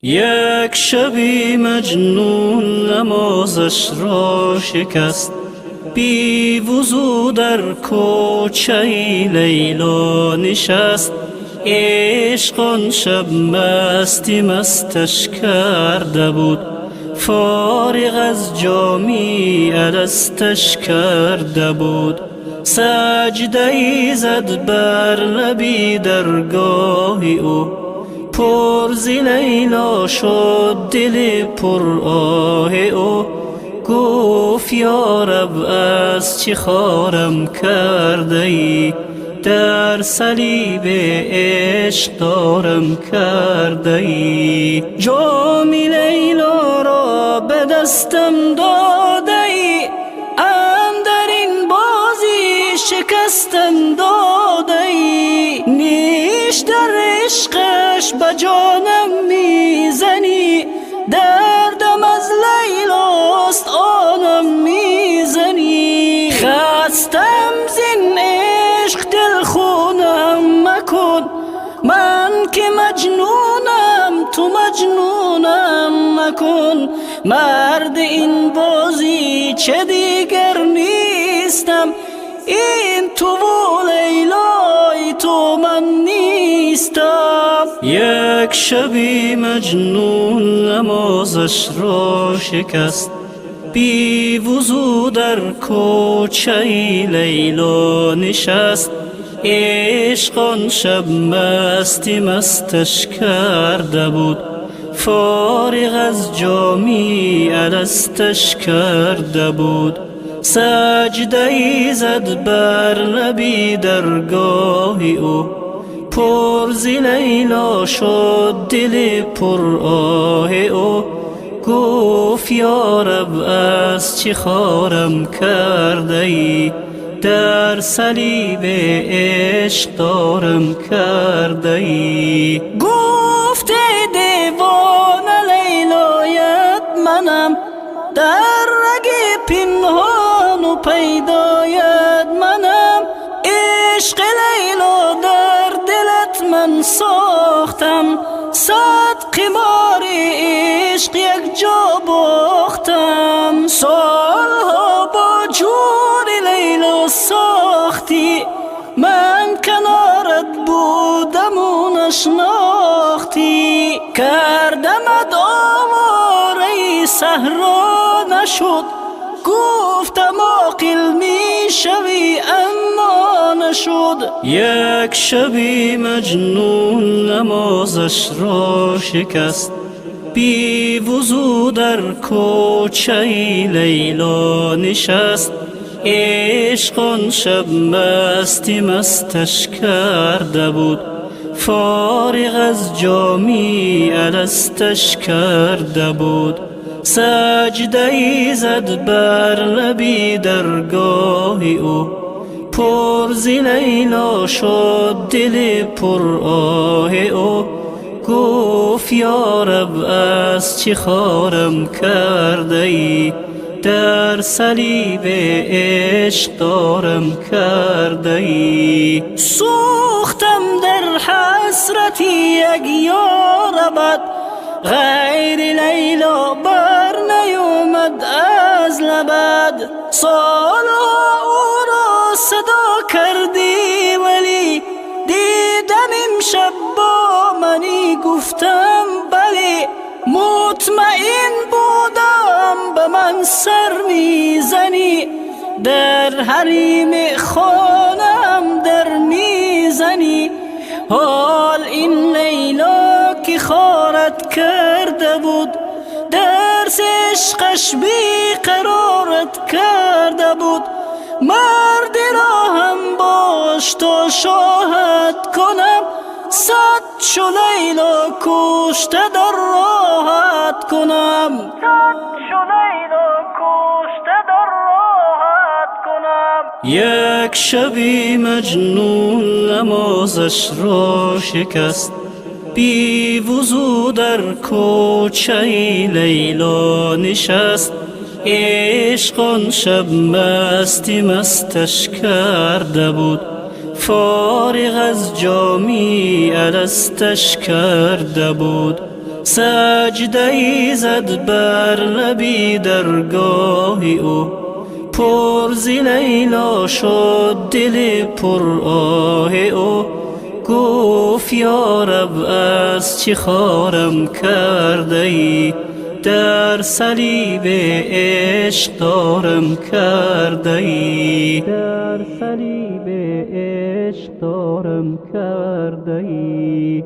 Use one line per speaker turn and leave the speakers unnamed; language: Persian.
یک شبی مجنون نمازش را شکست، بی وضو در کوچه لیلا نشست. عشق آن شب مستی مستش کرده بود، فارغ از جامی الستش کرده بود. سجده ای زد بر لبی درگاه او، پر ز لیلا شد دل پر آه او. گفت یا رب از چه خارم کرده ای، در صلیب عشق دارم کرده ای. جام لیلا را به دستم داده ای، اندر این بازی شکستم داده ای. نیش در عشقش به جانم میزنی، دردم از لیلاست آنم میزنی. خستم زین عشق دل خونم مکن، من که مجنونم تو مجنونم مکن. مرد این بازی چه دیگر نیستم، این تو و لیلای تو من نیستم. یک شبی مجنون نمازش را شکست، بی وضو در کوچه لیلا نشست. عشق آن شب مستی مستش کرده بود، فارغ از جامی الستش کرده بود. سجده ای زد بر لبی درگاه او، پر ز لیلا شد دل پر آه او. گفت یا رب از چه خارم کرده ای، در صلیب عشق دارم کرده ای. گفت ای دیوانه لیلایت منم، در رگ پنهان و پیدایت منم. عشق لیلا در دلت من ساختم، صد قمار عشق یک جا باختم. سالها با جور لیلا ساختی، من کنارت بودم و نشناختی. کردمت آواره صحرا نشد، گفتم عاقل می شوی اما نشد. یک شبی مجنون نمازش را شکست، بی وضو در کوچه لیلا نشست. عشق آن شب مستی مستش کرده بود، فارغ از جامی الستش کرده بود. سجده ای زد بر لبی درگاه او، پر ز لیلا شد دل پر آه او. گفت یا رب از چه خارم کرده ای، در صلیب عشق دارم کرده ای. سوختم در حسرتی یک یار بد، غیر لیلا بر نیومد از لبد. سالها او را صدا کردی ولی دیدم امشب با منی گفتم بلی. مطمئن بودم به من سر میزنی، در حریم خانم در میزنی. حال این لیلا که خارت کرده بود، درس عشقش بی قرارت کرده بود. مرد را هم باش تا شاهد کنم، صد چو لیلا کشته در راحت کنم. یک شبی مجنون نمازش را شکست، بی وضو در کوچه لیلا نشست. عشق آن شب مستی مستش کرده بود، فارغ از جامی الستش کرده بود. سجده‌ای زد بر لبی درگاه او، پر ز لیلا شد دل پر آه او. گفت یا رب از چه خارم کرده ای، در صلیب عشق دارم کرده ای، در صلیب عشق دارم کرده ای.